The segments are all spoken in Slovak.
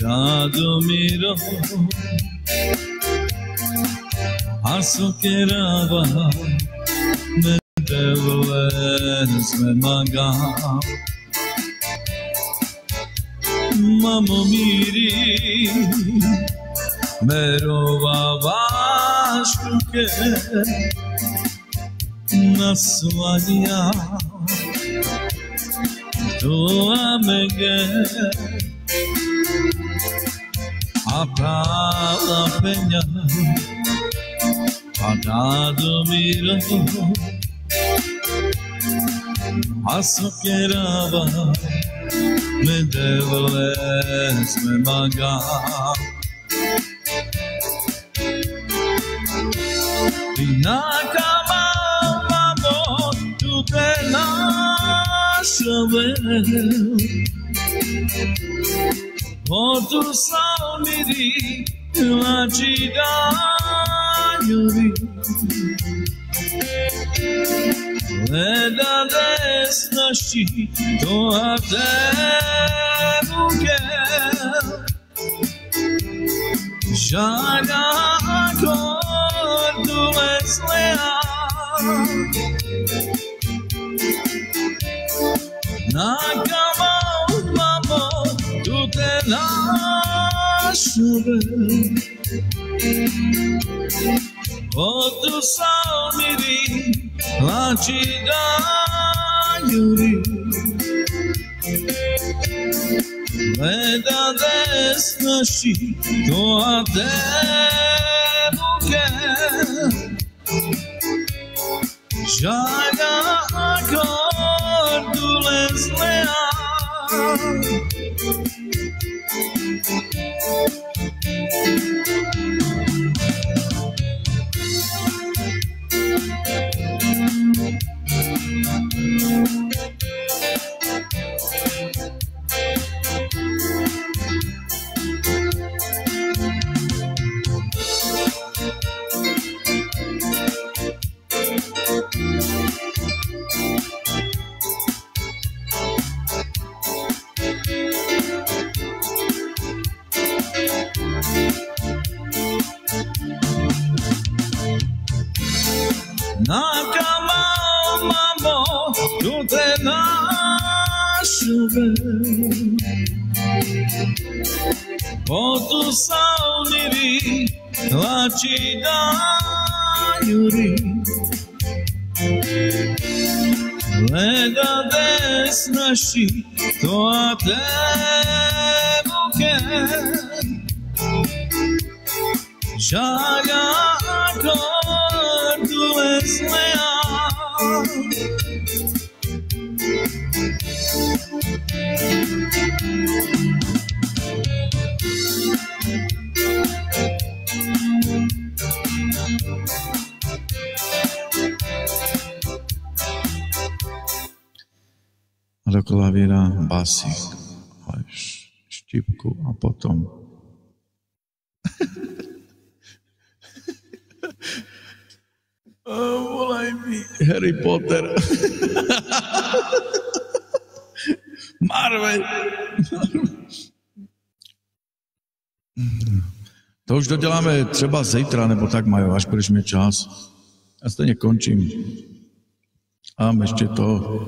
Radomiro Asokerava Medevoles Memaga Mamomiri Merova Vashkuke Nasvadia Tua Mege Apala Peña Radomiro Asokerava Medevoles Memaga Nakama mamo tu te nashavel O tu saumiri la chidayuri Leda desnashi to ateruke Jaga tu es leal Nakama mamo tu te nashavel O tu saumiri la chidayuri Leda desnashi to ateruke Jaga acordules leal Nakama mamo tu te nashavel O tu saumiri la chidayuri Leda desnashi to ateruke Jaga acordules leal do klavíra basík, štipku a potom volaj mi Harry Potter. Marvel. To už doděláme třeba zítra, nebo tak, Majo, až budeš mít čas. Já stejně končím. A ještě to.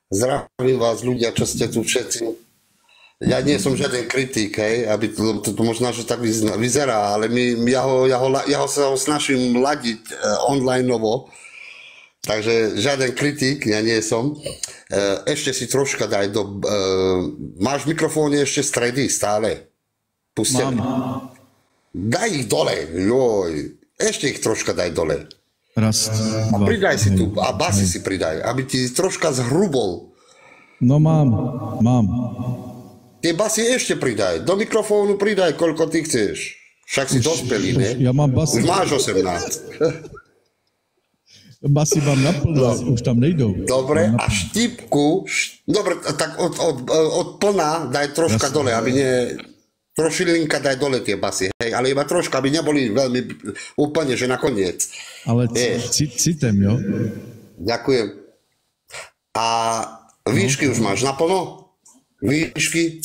Zdravím vás ľudia, čo ste tu všetci. Ja nie som žiaden kritik, hej, aby to možno, že tak vyzerá, ale ja ho snažím ladiť online-ovo, takže žiaden kritik, ja nie som. Ešte si troška daj do... Máš v mikrofóne ešte stredy stále? Pustené. Daj ich dole, joj. Ešte ich troška daj dole. Raz, a pridaj si tu, a basy si pridaj, aby ti troška zhrubol. No mám. Tie basy ešte pridaj, do mikrofónu pridaj, koľko ty chceš. Však si dospelý, ne? Ja mám basy. Už máš 18. Basy mám naplno, už tam nejdou. Dobre, a štipku, dobre, tak od plna daj troška dole, aby nie... trošilinka daj dole tie basy, hej, ale iba troška, aby neboli veľmi úplne, že nakoniec. Ale citem, jo? Ďakujem. A výšky už máš naplno? Výšky?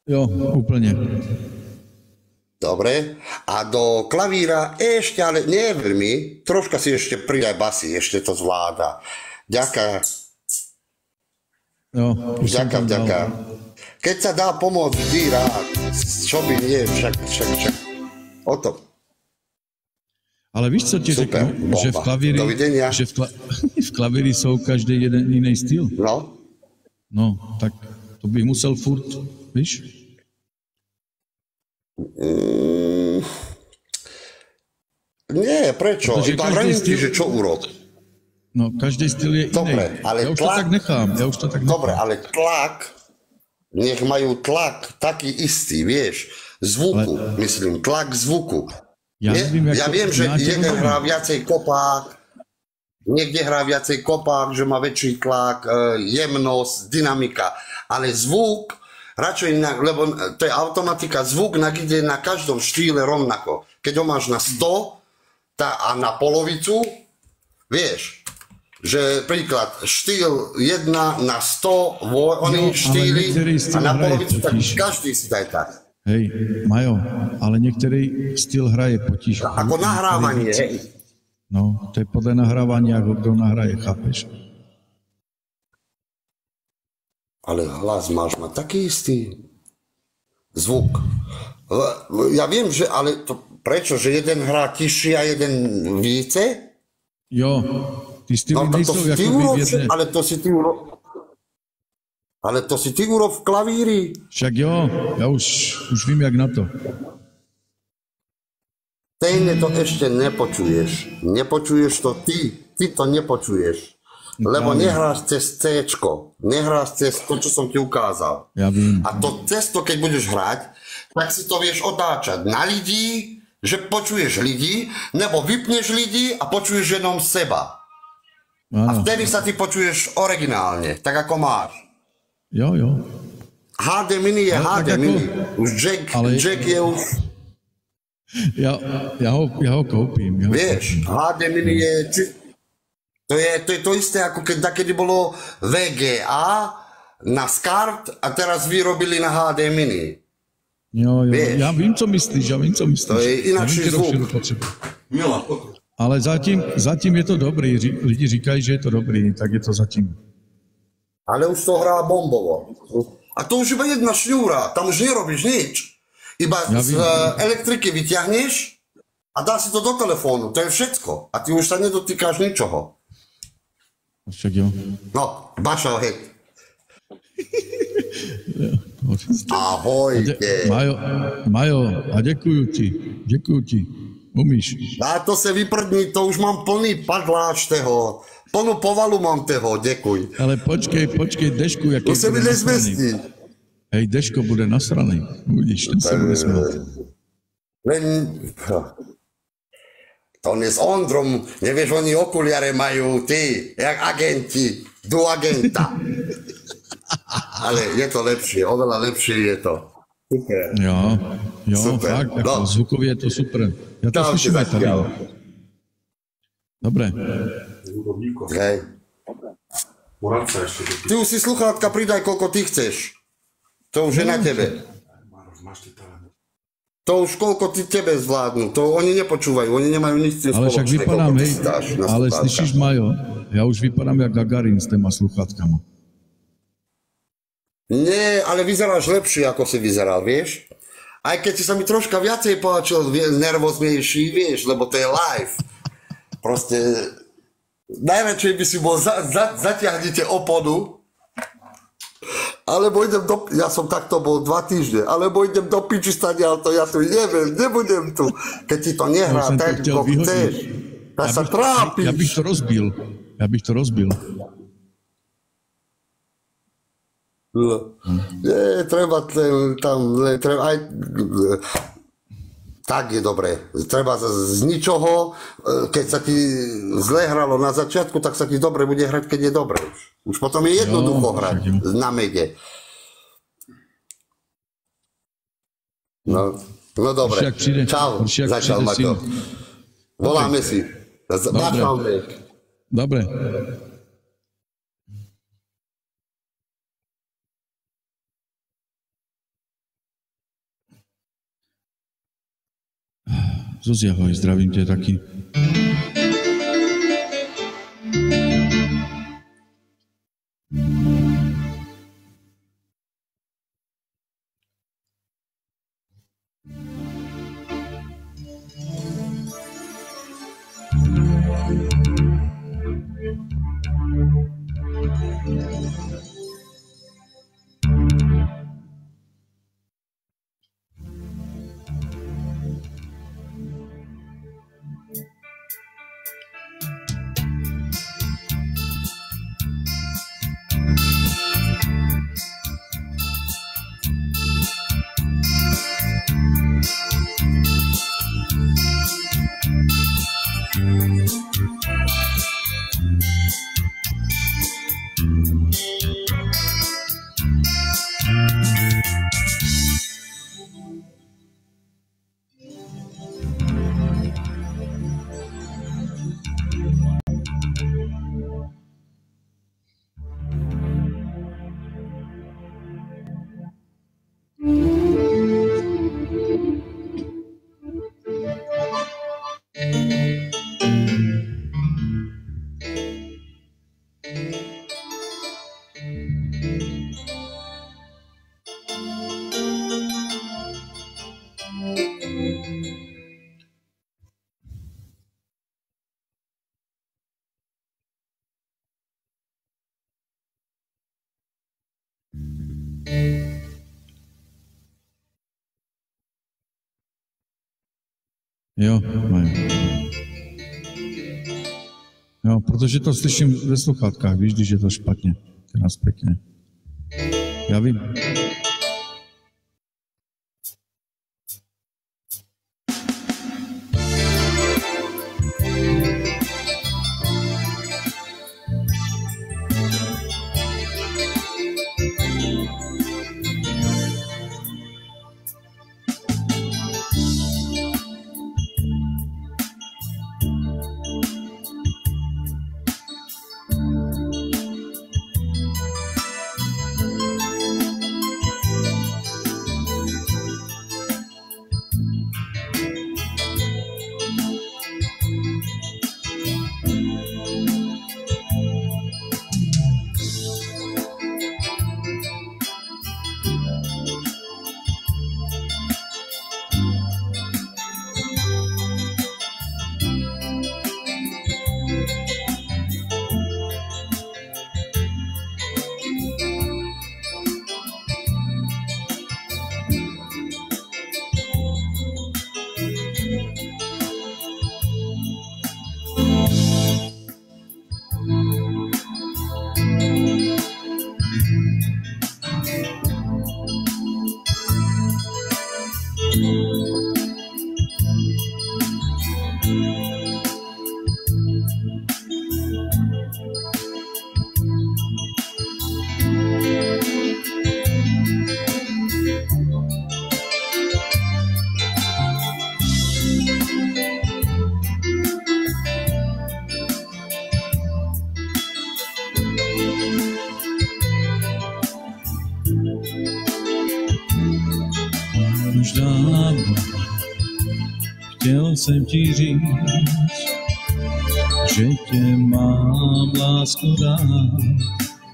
Jo, úplne. Dobre. A do klavíra ešte, ale nie veľmi, troška si ešte pridaj basy, ešte to zvláda. Ďaká. Jo, Ďaká. Keď sa dá pomôcť, vždy rád. Čo by nie, však. O to. Ale víš, co ti Super, řeknu? Že v bomba. klavíri, Dovidenia. že v klavíri jsou každý jeden jiný styl. No. No, tak to bych musel furt, víš? Nie, prečo? Protože Iba každý vravím ti, styl- že čo urob. No, každý styl je Dobre, iný. ale Ja už to tlak- tak nechám. Dobre, ale tlak, nech majú tlak taký istý, vieš, zvuku, myslím, tlak zvuku. Ja nevím, jak Ja to- viem, že ja ti jeden rozumiem. hrá viacej kopák, niekde hrá viacej kopák, že má väčší tlak, jemnosť, dynamika, ale zvuk, radšej, lebo to je automatika, zvuk ide na každom štýle rovnako. Keď ho máš na 100 a na polovicu, vieš, že príklad štýl 1 na 100, ale oni štýly niektorý a styl na hraje polovicu, tak totiž. každý si daj tak. Hej, Majo, ale některý styl hraje potiž. Ako nahrávanie, hej. No, to je podle nahrávání, ako kdo nahraje, chápeš? Ale hlas máš mať taký istý zvuk. Ja viem, že, ale to, prečo, že jeden hrá tiššie a jeden více? Jo, ty styly No, tak to nejsou si ty jako urob, v jedné. ale to si ty urob. Ale to si ty urob v klavíri. Však jo, já už vím, jak na to. Stejne to ešte nepočuješ. Nepočuješ to ty. Ty to nepočuješ. Lebo nehráš cez C-čko. Nehráš cez to, čo som ti ukázal. Ja vím. A to cesto, keď budeš hrať, tak si to vieš otáčať na ľudí, že počuješ ľudí, nebo vypneš ľudí a počuješ jenom seba. A Áno. vtedy sa ty počuješ originálne, tak ako máš. Jo. HD Mini je Ale HD tak ako- Mini. Už Ale- Jack je už, Ja ho koupím. vieš, HD Mini je... To je to isté, ako keď takedy bolo VGA na SCART a teraz vyrobili na HD Mini. Jo, Vieš. já vím, co myslíš. To je inakší zvuk. Ale zatím je to dobrý. Lidi říkají, že je to dobrý, tak je to zatím. Ale už to hrá bombovo. A to už iba jedna šňúra, tam už nerobíš nič. Iba Ja z vím. elektriky vyťahneš a dá si to do telefónu, to je všetko. A ty už sa nedotýkáš ničoho. Však jo. No, Bašo, hej. Ahojte. Majo, a děkuju ti. Umíš. A to se vyprdní, to už mám plný padláč toho. Plnú povalu mám toho, děkuj. Ale počkej, Deško, jaký To se mi bude nasraný. nezmestí. Hej, Deško bude nasraný. Uvidíš, ten se bude smát. Len... To nie s Ondrom, nevieš, oni okuliare majú, ty, jak agenti, du agenta. Ale je to lepšie, oveľa lepšie je to. Super. Jo, Super. fakt, jako No. zvukově je to super. Já to Dám ti slyším aj tady. zatiaľ. Dobré. Hej. Poradca ešte. Ty už si sluchátka pridaj, koľko ty chceš. To už je na tebe. Maroš, máš ty talent. To už koľko ty tebe zvládnu. To oni nepočúvajú, oni nemajú nič s tým Ale však spoločné, vypadám, koľko ty hej, si dáš na ale sluchátka. slyšíš, Majo, já už vypadám jak Gagarin s těma sluchátkama. Nie, ale vyzeráš lepšie, ako si vyzeral, vieš? Aj keď si sa mi troška viacej páčil, nervóznejší, vieš, lebo to je live. Proste, najradšej by si bol, zatiahnite opodu, alebo idem do, ja som takto bol 2 týždne, alebo idem do piči stadiaľ, to ja tu neviem, nebudem tu. Keď ti to nehrá jsem to tak, chtěl ako vyhodit. chceš, tak sa trápiš. Já bych to rozbil. Nie, treba tam, treba aj, tak je dobré. Treba z ničoho, keď sa ti zle hralo na začiatku, tak sa ti dobre bude hrať, keď je dobre. Už potom je jednoducho Jo, hrať však jo. na mede. No dobre. Čau, zatiaľ Maťo. Voláme si. Zašalme. Dobre. Zuzi, ahoj, zdravím tě taky. Jo, mají. Jo, protože to slyším ve sluchátkách, víš, když je to špatně. Krás pěkně. Já vím. Už dávno chtěl jsem ti říct, že tě mám lásku rád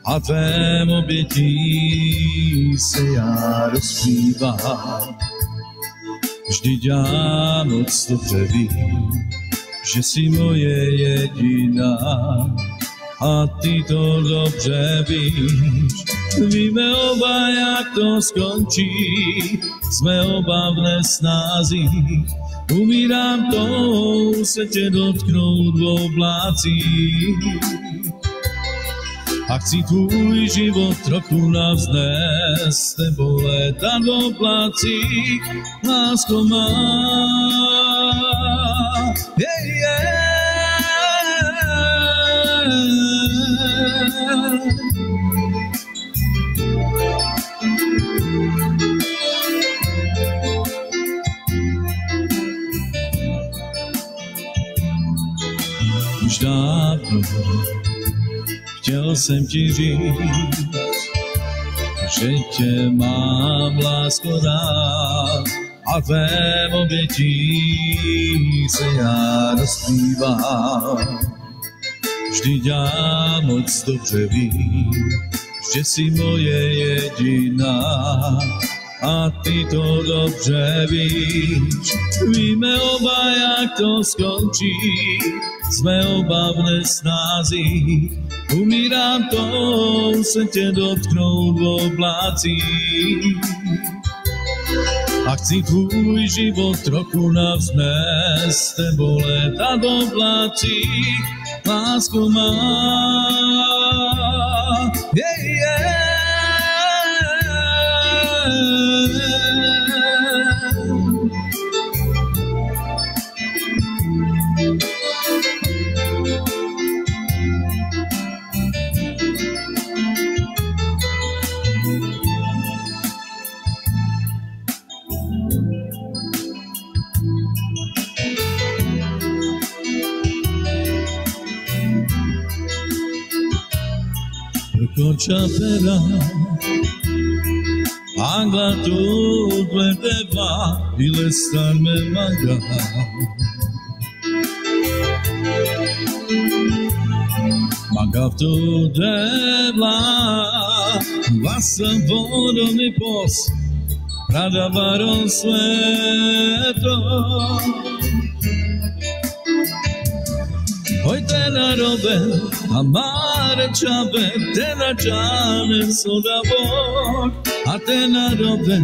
a tvém obětí se já rozpívám. Vždyť já moc dobře vím, že jsi moje jediná a ty to dobře víš. Víme oba, jak to skončí, jsme oba v nesnázích. Umírám tou se tě dotknout v oblácích. A chci tvůj život trochu navznést, nebo létat v oblácích. Lásko má, Již dávno chtěl jsem ti říct, že tě mám, lásko, rád a tvém obětí se já rozplývám. Vždyť já moc dobře vím, že jsi moje jediná a ty to dobře víš. Víme oba, jak to skončí, jsme oba v nesnází. Umírám to se tě dotknout v oblácích. A chci tvůj život trochu navznést, s tebou létat v oblácích, lásko má. Yeah, yeah. Cochapera, angla tu deva, il star me maga. Magav tu deva, vasa vodo mi pos, rada baron sveto. Hoy te la robé, amare chave, te la chane sodavor. A te la robé,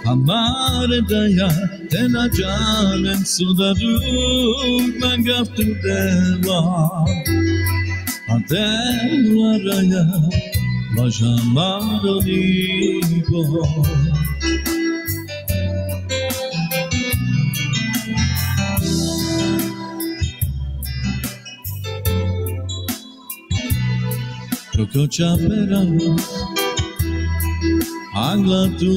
amare daya, te la chane sodavor. Magav tu deva, a te la raya, vajamaro divo. Cochapera, angla tu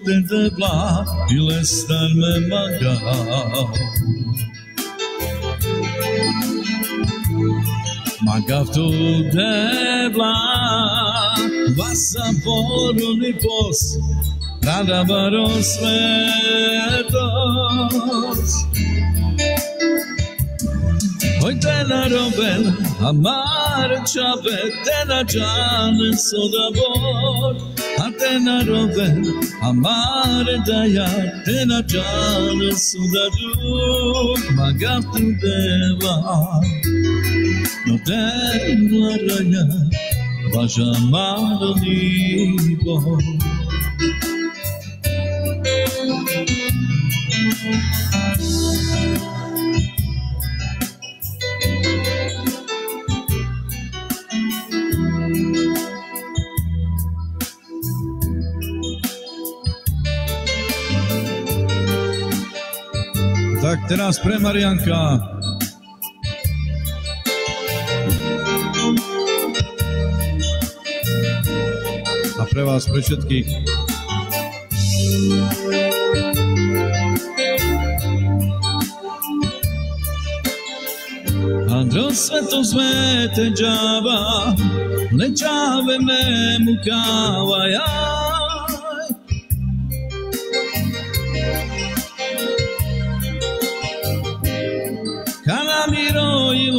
te debla, il star me maga. Magav tu debla, vasa poruni pos, rada baron svetos. Hoy te la robé, amare chave, te la chane sodavor. A te la robé, amare daya, te la chane sodavor. Magav tu deva, no te la raya, vajamaro divo. Tak teraz pre Marianka. A pre vás, pre všetkých. Andro sveto sveteggiava, le giave me mucava, miro i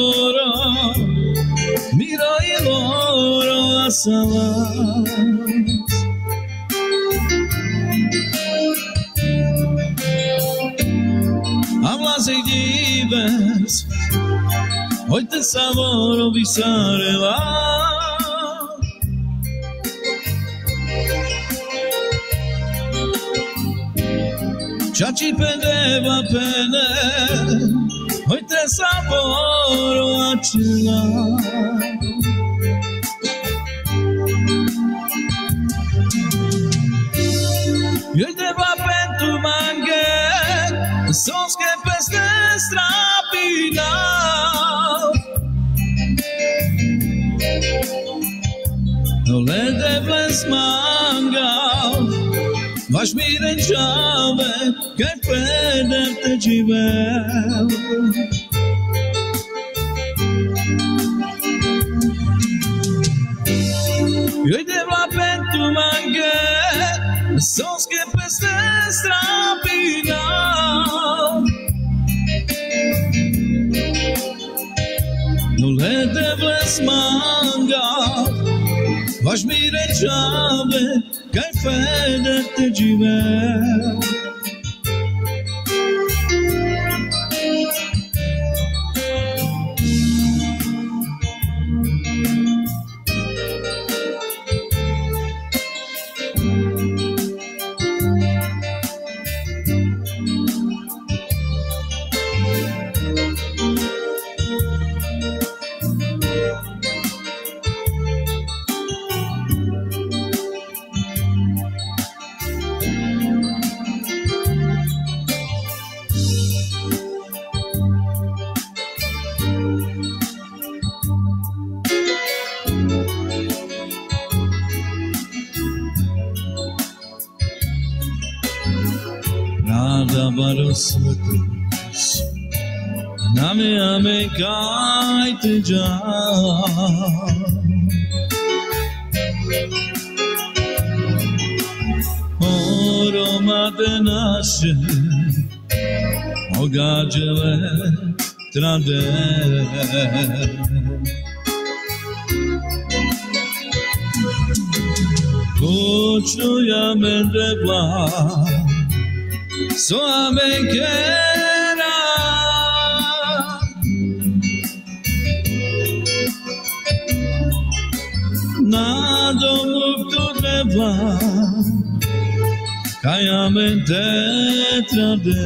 loro a salas. Hablas y dives, hoy te saboro visareva. Già ci pedeva bene, hoy te saboro a celar. Y hoy te va per tu mangue, sos que peste strapinal. No le debles mangal, mas miren chave, que perderte givel. Eu uite la pentru manghe, sos che peste strapina. Nu le debles manga, vaš mi rečave, kaj fede te žive. Svetos, name ame kajte džan. Oromate naše, ogađele trade. Počnu ja mende blan, so americana na domu kto treba kajamente trade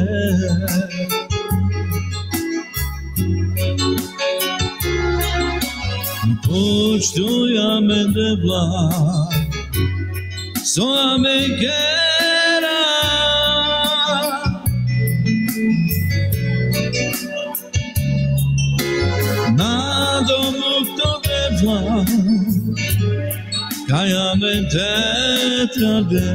počtu ja mende blan so americana na domu kto nebla, kajamente trade.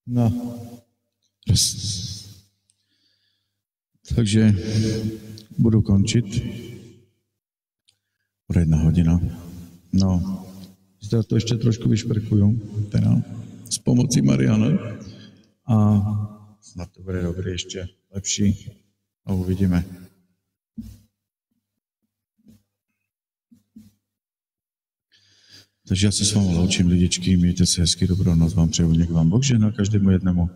No, takže budu končit. Bude 1 hodina. No, zda to ještě trošku vyšperkuju, teda s pomocí Mariana. A snad to bude dobrý, ještě lepší. No, uvidíme. Takže já se s vámi loučím, lidičky, mějte se hezky, dobrou noc vám přeju, nech vám Bůh žehná každému jednému.